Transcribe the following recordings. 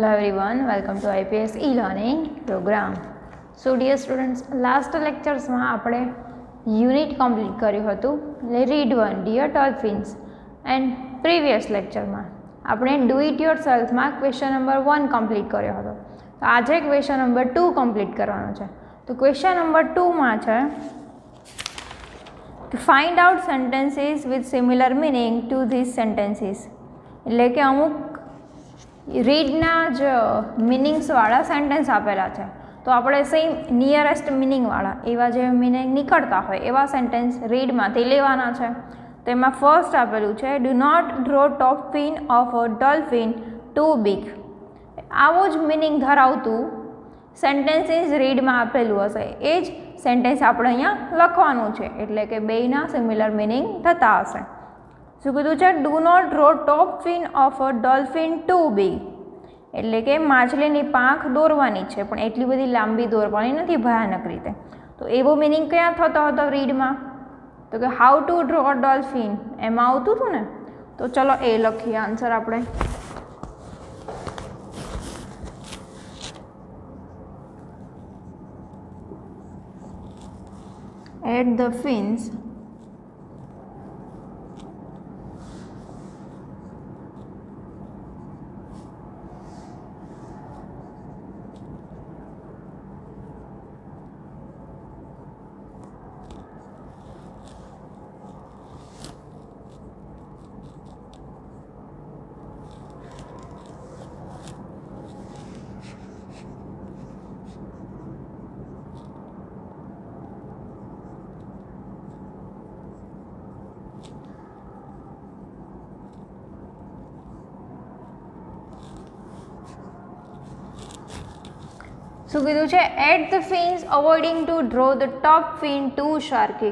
Hello everyone, welcome to IPS e-learning program. So dear students, last lectures માં આપણે unit complete કર્યું હતું એટલે read 1 dear dolphins and previous લેક્ચરમાં આપણે ડુ ઇટ યોર સેલ્ફમાં ક્વેશ્ચન નંબર 1 કમ્પ્લીટ કર્યો હતો. તો આજે ક્વેશ્ચન નંબર 2 કમ્પ્લીટ કરવાનો છે. તો ક્વેશ્ચન નંબર 2માં છે to find out sentences with similar meaning to these sentences. એટલે કે અમુક રીડના જ મિનિંગ્સવાળા સેન્ટેન્સ આપેલા છે તો આપણે સેમ નિયરેસ્ટ મિનિંગવાળા એવા જે મિનિંગ નીકળતા હોય એવા સેન્ટેન્સ રીડમાંથી લેવાના છે. તેમાં ફર્સ્ટ આપેલું છે do not draw top fin of a dolphin too big. આવો જ મિનિંગ ધરાવતું સેન્ટેન્સીસ રીડમાં આપેલું હશે એ જ સેન્ટેન્સ આપણે અહીંયા લખવાનું છે એટલે કે બેયના સિમિલર મિનિંગ થતા હશે. શું કીધું છે? Do not draw top fin of a dolphin too big એટલે કે માછલીની પાંખ દોરવાની છે પણ એટલી બધી લાંબી દોરવાની નથી ભયાનક રીતે. તો એવો મિનિંગ ક્યાં થતો હતો રીડમાં? તો કે how to draw a dolphin એમાં આવતું હતું ને. તો ચલો એ લખીએ આન્સર આપણે. At the fins શું કીધું છે? At the fins avoiding to draw the top fin to sharky.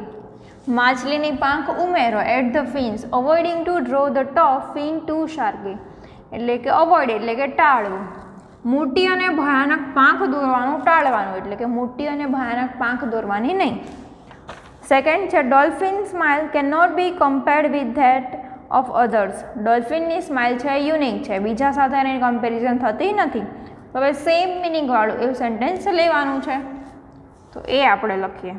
માછલીની પાંખ ઉમેરો at the fins avoiding to draw the top fin to sharky એટલે કે અવોઇડ એટલે કે ટાળવું. મોટી અને ભયાનક પાંખ દોરવાનું ટાળવાનું એટલે કે મોટી અને ભયાનક પાંખ દોરવાની નહીં. સેકન્ડ છે dolphin smile can not be compared with that of others. ડોલ્ફિનની સ્માઇલ છે યુનિક છે બીજા સાથે એની કમ્પેરિઝન થતી નથી. તો હવે સેમ મિનિંગવાળું એવું સેન્ટેન્સ લેવાનું છે તો એ આપણે લખીએ.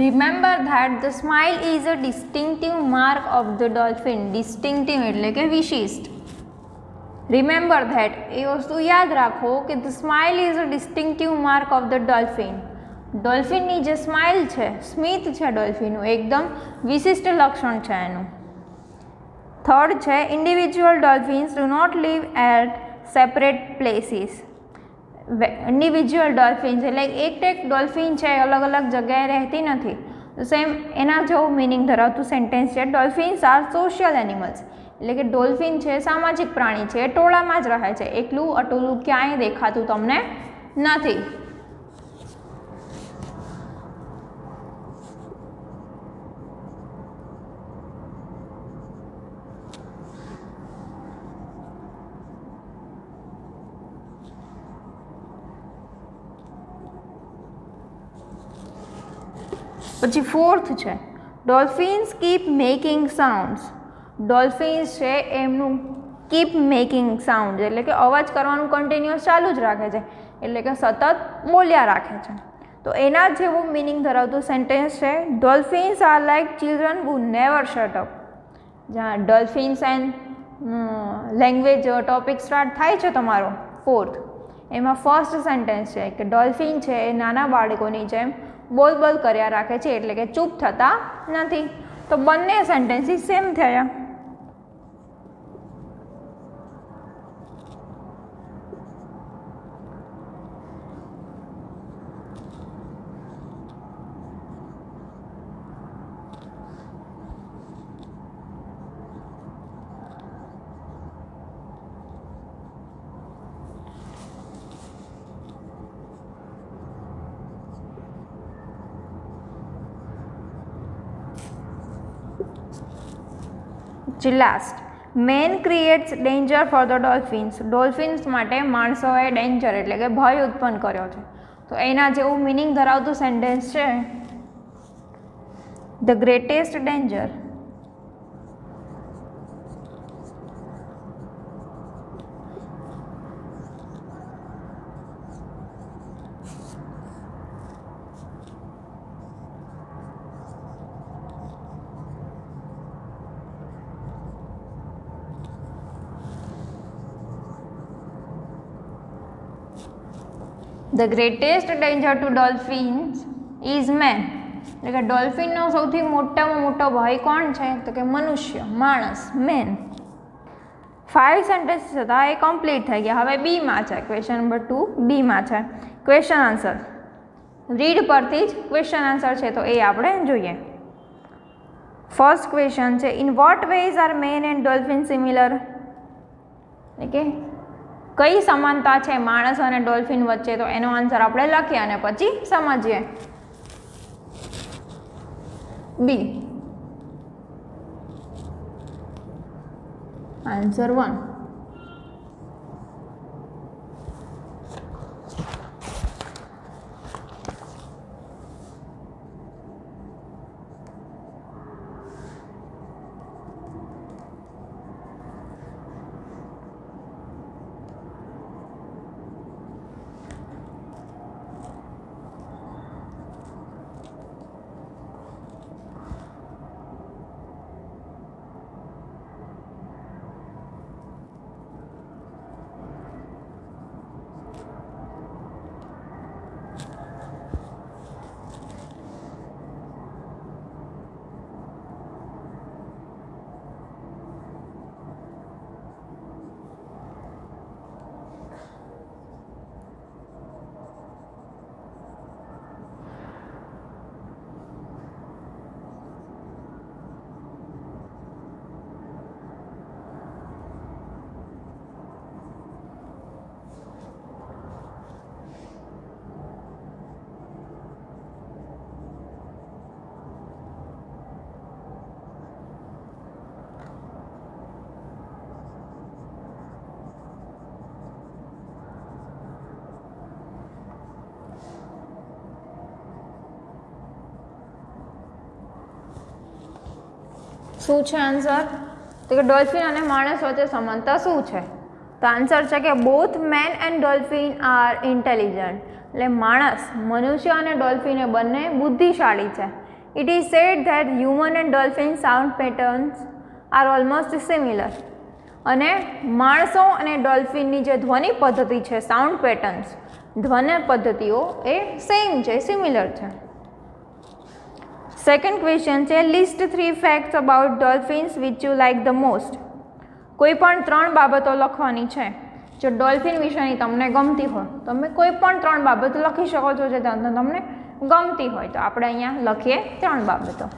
Remember that the smile is a distinctive mark of the dolphin. Distinctive એટલે કે વિશિષ્ટ. Remember that એ વસ્તુ યાદ રાખો કે the smile is a distinctive mark of the dolphin. ડોલ્ફિનની જે સ્માઇલ છે સ્મિત છે ડોલ્ફિનનું એકદમ વિશિષ્ટ લક્ષણ છે એનું. થર્ડ છે individual dolphins do not live at separate places. Individual dolphins એટલે એક ડોલ્ફિન છે અલગ અલગ જગ્યાએ રહેતી નથી. તો સેમ એના જેવું મિનિંગ ધરાવતું સેન્ટેન્સ છે ડોલ્ફિન્સ આર સોશિયલ એનિમલ્સ એટલે કે ડોલ્ફિન છે સામાજિક પ્રાણી છે ટોળામાં જ રહે છે એકલું અટોલું ક્યાંય દેખાતું તમને નથી. પછી ફોર્થ છે dolphins keep making sounds. Dolphins છે એમનું કીપ મેકિંગ સાઉન્ડ એટલે કે અવાજ કરવાનું કન્ટિન્યુઅસ ચાલુ જ રાખે છે એટલે કે સતત બોલ્યા રાખે છે. તો એના જેવું મિનિંગ ધરાવતું સેન્ટેન્સ છે dolphins are like children who never shut up. જ્યાં dolphins and language topic start થાય છે તમારો ફોર્થ એમાં ફર્સ્ટ સેન્ટેન્સ છે કે ડોલ્ફિન છે એ નાના બાળકોની જેમ બોલ બોલ કર્યા રાખે છે એટલે કે ચૂપ થતા નથી. તો બંને સેન્ટેન્સીસ સેમ થયા. જે last, man creates danger for the dolphins. Dolphins માટે માણસોએ ડેન્જર એટલે કે ભય ઉત્પન્ન કર્યો છે. તો એના જેવું મિનિંગ ધરાવતું સેન્ટેન્સ છે the greatest danger. The greatest danger to dolphins is man. એટલે કે ડોલ્ફિનનો સૌથી મોટામાં મોટો ભય કોણ છે? તો કે મનુષ્ય, માણસ, મેન. 5 સેન્ટેન્સીસ હતા એ કમ્પ્લીટ થઈ ગયા. હવે બીમાં છે, ક્વેશ્ચન નંબર 2 બીમાં છે ક્વેશ્ચન આન્સર. રીડ પરથી જ ક્વેશ્ચન આન્સર છે તો એ આપણે જોઈએ. ફર્સ્ટ ક્વેશ્ચન છે, in what ways are man and dolphin similar? એટલે કે કઈ સમાનતા છે માણસ અને ડોલ્ફિન વચ્ચે? તો એનો આન્સર આપણે લખીએ અને પછી સમજીએ. બી, આન્સર 1. શું છે આન્સર? તો કે ડોલ્ફિન અને માણસ વચ્ચે સમાનતા શું છે? તો આન્સર છે કે both man and dolphin are intelligent. એટલે માણસ, મનુષ્ય અને ડોલ્ફિન એ બંને બુદ્ધિશાળી છે. It is said that human and dolphin sound patterns are almost similar. અને માણસો અને ડોલ્ફિનની જે ધ્વનિ પદ્ધતિ છે, સાઉન્ડ પેટર્ન્સ, ધ્વનિ પદ્ધતિઓ એ સેમ છે, સિમિલર છે. સેકન્ડ ક્વેશ્ચન છે, list 3 facts about dolphins which you like the most. કોઈ પણ 3 બાબતો લખવાની છે જો ડોલ્ફિન વિશેની તમને ગમતી હોય. તમે કોઈ પણ 3 બાબતો લખી શકો છો જે તમને ગમતી હોય. તો આપણે અહીંયા લખીએ 3 બાબતો.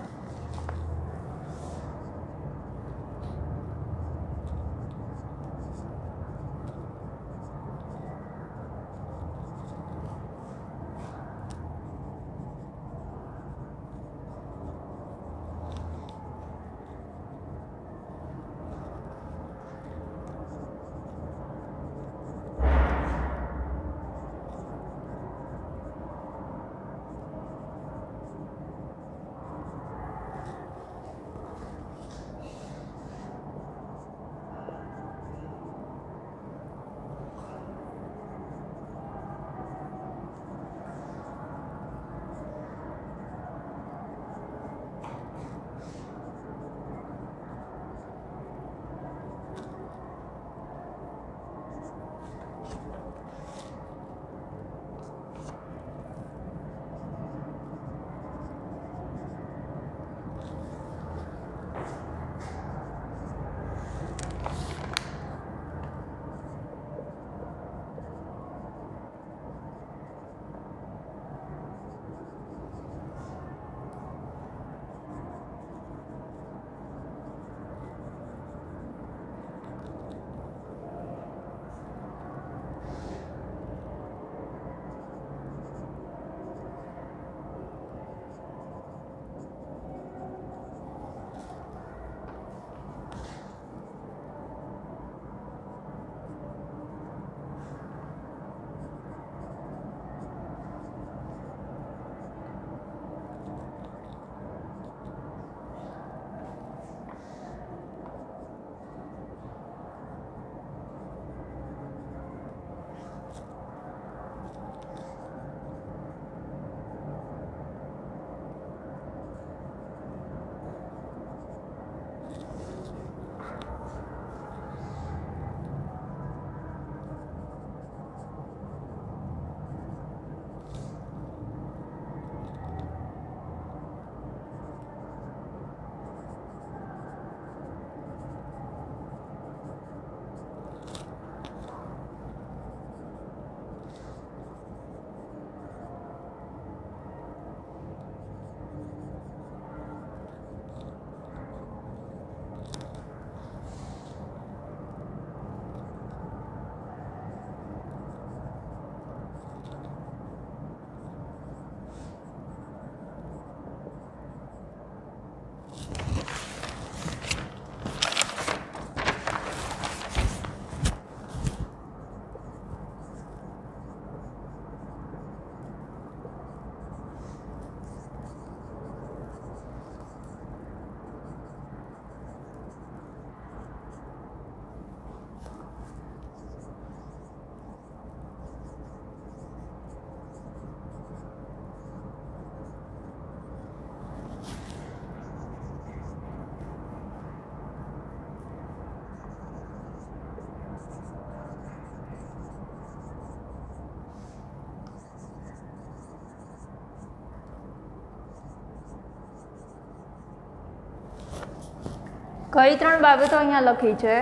કઈ 3 બાબતો અહીંયા લખી છે?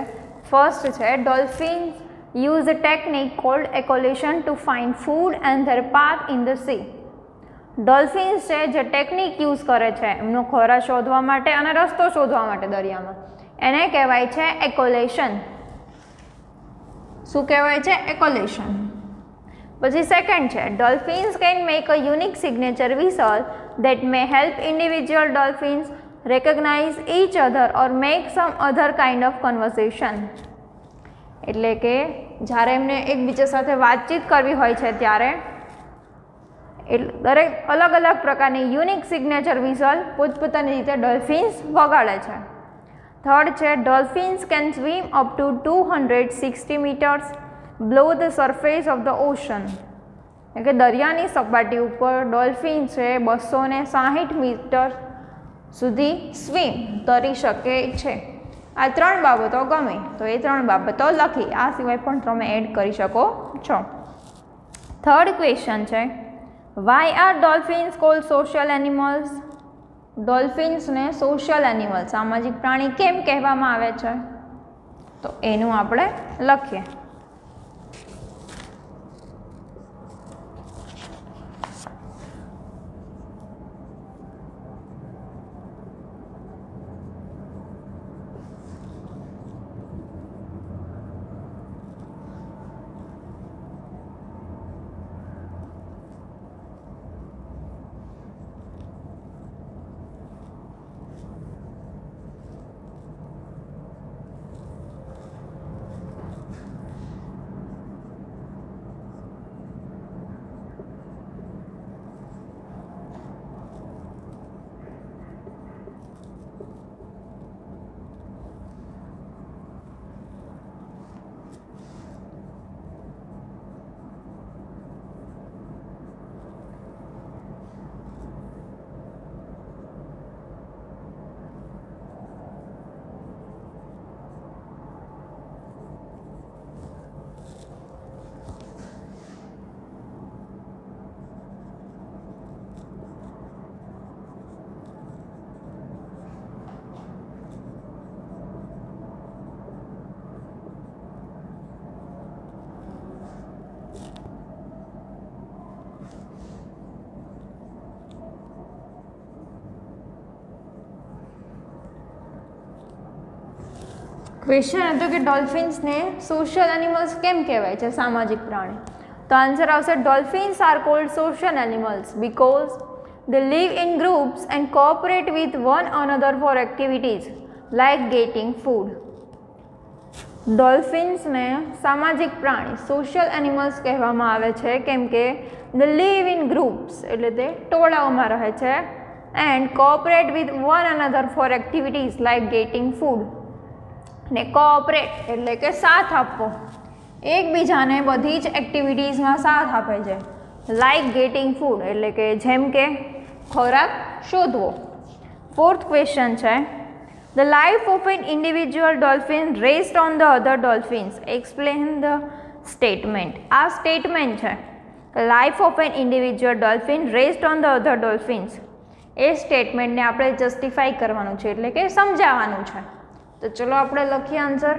ફર્સ્ટ છે dolphins use a technique called echolocation to find food and their path in the sea. Dolphins છે જે ટેકનિક યુઝ કરે છે એમનો ખોરાક શોધવા માટે અને રસ્તો શોધવા માટે દરિયામાં, એને કહેવાય છે એકોલ્યુશન. શું કહેવાય છે? એકોલ્યુશન. પછી સેકન્ડ છે dolphins can make a unique signature whistle that may help individual dolphins recognize each other or make some other kind of conversation. એટલે કે જ્યારે એમને એકબીજા સાથે વાતચીત કરવી હોય છે ત્યારે દરેક અલગ અલગ પ્રકારની યુનિક સિગ્નેચર વિઝલ પોતપોતાની રીતે ડોલ્ફિન્સ વગાડે છે. થર્ડ છે dolphins can swim up to 260 meters below the surface of the ocean. એટલે કે દરિયાની સપાટી ઉપર ડોલ્ફિન છે 260 મીટર સુધી સ્વિમ તરી શકે છે. આ 3 બાબતો ગમે તો એ 3 બાબતો લખી, આ સિવાય પણ તમે એડ કરી શકો છો. થર્ડ ક્વેશ્ચન છે why are dolphins called social animals? ડોલ્ફિન્સને સોશિયલ એનિમલ સામાજિક પ્રાણી કેમ કહેવામાં આવે છે? તો એનું આપણે લખીએ. ક્વેશ્ચન હતો કે ડોલ્ફિન્સને સોશિયલ એનિમલ્સ કેમ કહેવાય છે, સામાજિક પ્રાણી? તો આન્સર આવશે dolphins are called social animals because they live in groups and cooperate with one another for activities like getting food. ડોલ્ફિન્સને સામાજિક પ્રાણી સોશિયલ એનિમલ્સ કહેવામાં આવે છે કેમ કે they live in groups એટલે તે ટોળાઓમાં રહે છે and cooperate with one another for activities like getting food. ને કોઓપરેટ એટલે કે સાથ આપવો, એકબીજાને બધી જ એક્ટિવિટીઝમાં સાથ આપે છે. લાઇક ગેટિંગ ફૂડ એટલે કે જેમ કે ખોરાક શોધવો. ફોર્થ ક્વેશ્ચન છે the life of an individual dolphin rest on the other dolphins explain the statement. આ સ્ટેટમેન્ટ છે life of an individual dolphin rest on the other dolphins. એ સ્ટેટમેન્ટને આપણે જસ્ટિફાઈ કરવાનું છે એટલે કે સમજાવવાનું છે. તો ચલો આપણે લખીએ answer.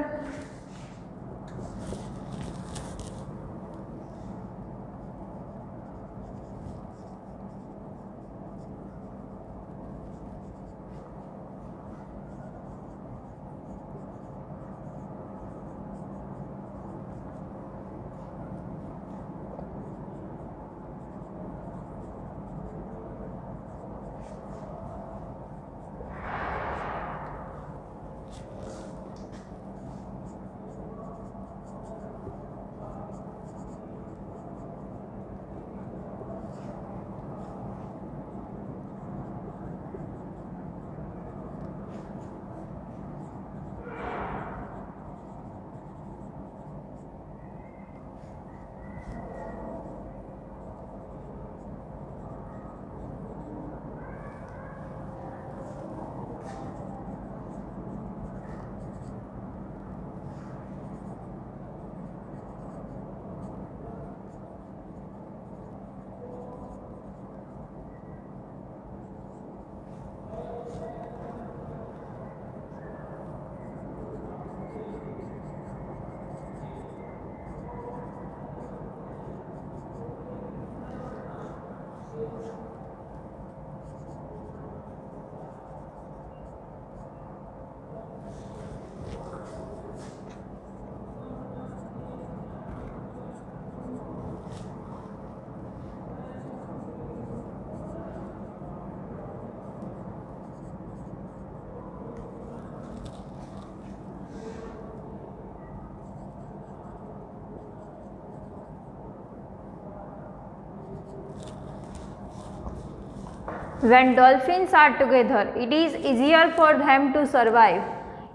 When dolphins are together, it is easier for them to survive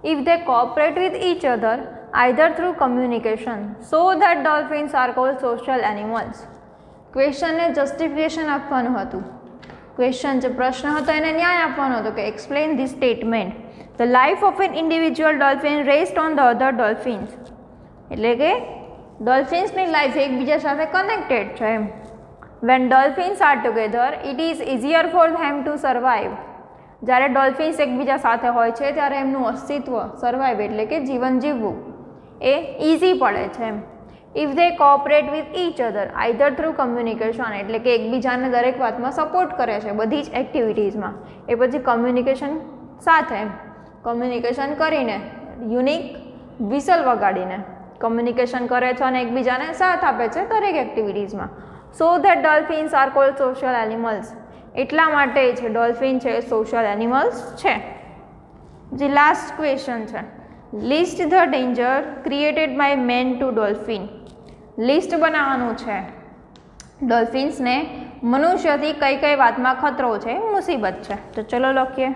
if they cooperate with each other, either through communication. So that dolphins are called social animals. ક્વેશ્ચનને જસ્ટિફિકેશન આપવાનું હતું. ક્વેશ્ચન જે પ્રશ્ન હતો એને ન્યાય આપવાનો હતો કે explain this statement. The life of an individual dolphin rest on the other dolphins. એટલે કે ડોલ્ફિન્સની લાઈફ એકબીજા સાથે કનેક્ટેડ છે એમ. When dolphins are together it is easier for them to survive. જ્યારે ડોલ્ફિન્સ એકબીજા સાથે હોય છે ત્યારે એમનું અસ્તિત્વ સર્વાઈવ એટલે કે જીવન જીવવું એ ઇઝી પડે છે એમ. If they cooperate with each other either through communication એટલે કે એકબીજાને દરેક વાતમાં સપોર્ટ કરે છે બધી જ એક્ટિવિટીઝમાં. એ પછી કમ્યુનિકેશન સાથે એમ કમ્યુનિકેશન કરીને યુનિક વિસલ વગાડીને કમ્યુનિકેશન કરે છે અને એકબીજાને સાથ આપે છે દરેક એક્ટિવિટીઝમાં. So that dolphins are called social animals. એટલા માટે છે ડોલ્ફિન છે સોશિયલ એનિમલ્સ છે. જે લાસ્ટ ક્વેશ્ચન છે, list the danger created by man to dolphin. List બનાવવાનું છે ડોલ્ફિન્સને મનુષ્યથી કઈ કઈ વાતમાં ખતરો છે, મુસીબત છે. તો ચલો લખીએ.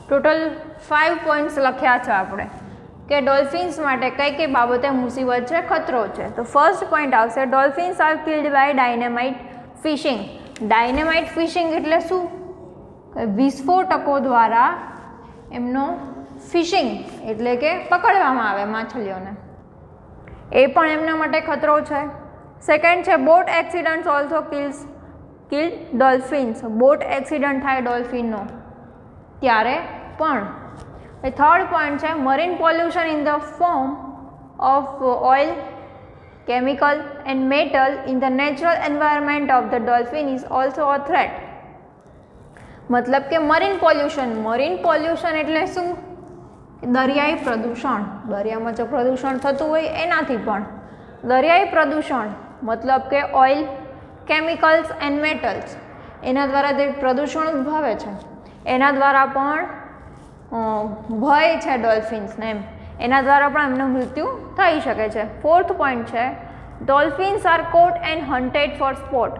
ટોટલ 5 પોઈન્ટ્સ લખ્યા છે આપણે કે ડોલ્ફિન્સ માટે કઈ કઈ બાબતે મુસીબત છે, ખતરો છે. તો ફર્સ્ટ પોઈન્ટ આવશે dolphins are killed by dynamite fishing. Dynamite fishing એટલે શું? વિસ્ફોટકો દ્વારા એમનો ફિશિંગ એટલે કે પકડવામાં આવે માછલીઓને, એ પણ એમના માટે ખતરો છે. સેકન્ડ છે boat accident also killed dolphins. Boat accident થાય ડોલ્ફિનનો ત્યારે પણ. એ થર્ડ પોઈન્ટ છે marine pollution in the form of oil, chemical and metal in the natural environment of the dolphin is also a threat. મતલબ કે marine pollution એટલે શું? દરિયાઈ પ્રદૂષણ. દરિયામાં જો પ્રદૂષણ થતું હોય એનાથી પણ. દરિયાઈ પ્રદૂષણ મતલબ કે ઓઇલ, કેમિકલ્સ એન્ડ મેટલ્સ, એના દ્વારા જે પ્રદૂષણ ઉદ્ભવે છે એના દ્વારા પણ ભય છે ડોલ્ફિન્સને એમ, એના દ્વારા પણ એમનું મૃત્યુ થઈ શકે છે. ફોર્થ પોઈન્ટ છે dolphins are caught and hunted for sport.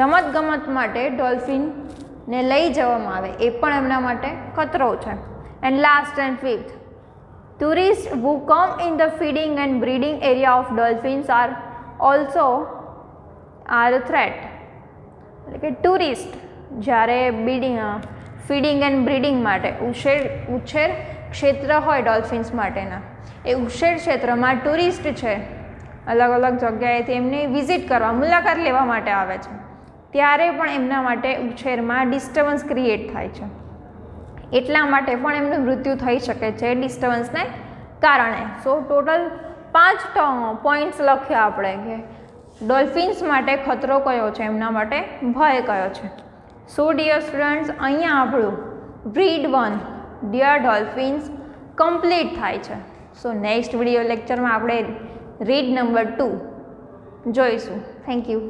રમતગમત માટે ડોલ્ફિનને લઈ જવામાં આવે એ પણ એમના માટે ખતરો છે. And last and fifth, tourist who come in the feeding and breeding area of dolphins are also are threat. એટલે કે ટુરિસ્ટ જ્યારે ફીડિંગ એન્ડ બ્રીડિંગ માટે ઉછેર ક્ષેત્ર હોય ડોલ્ફિન્સ માટેના, એ ઉછેર ક્ષેત્રમાં ટુરિસ્ટ છે અલગ અલગ જગ્યાએથી એમને વિઝિટ કરવા, મુલાકાત લેવા માટે આવે છે, ત્યારે પણ એમના માટે ઉછેરમાં ડિસ્ટર્બન્સ ક્રિએટ થાય છે. એટલા માટે પણ એમનું મૃત્યુ થઈ શકે છે ડિસ્ટર્બન્સને કારણે. સો ટોટલ 5 પોઈન્ટ્સ લખ્યા આપણે કે ડોલ્ફિન્સ માટે ખતરો કયો છે, એમના માટે ભય કયો છે. સો ડિયર સ્ટુડન્ટ્સ, અહીંયા આપણું રીડ 1 ડિયર ડોલ્ફિન્સ કમ્પ્લીટ થાય છે. સો નેક્સ્ટ વિડીયો લેક્ચરમાં આપણે રીડ નંબર 2 જોઈશું. Thank you.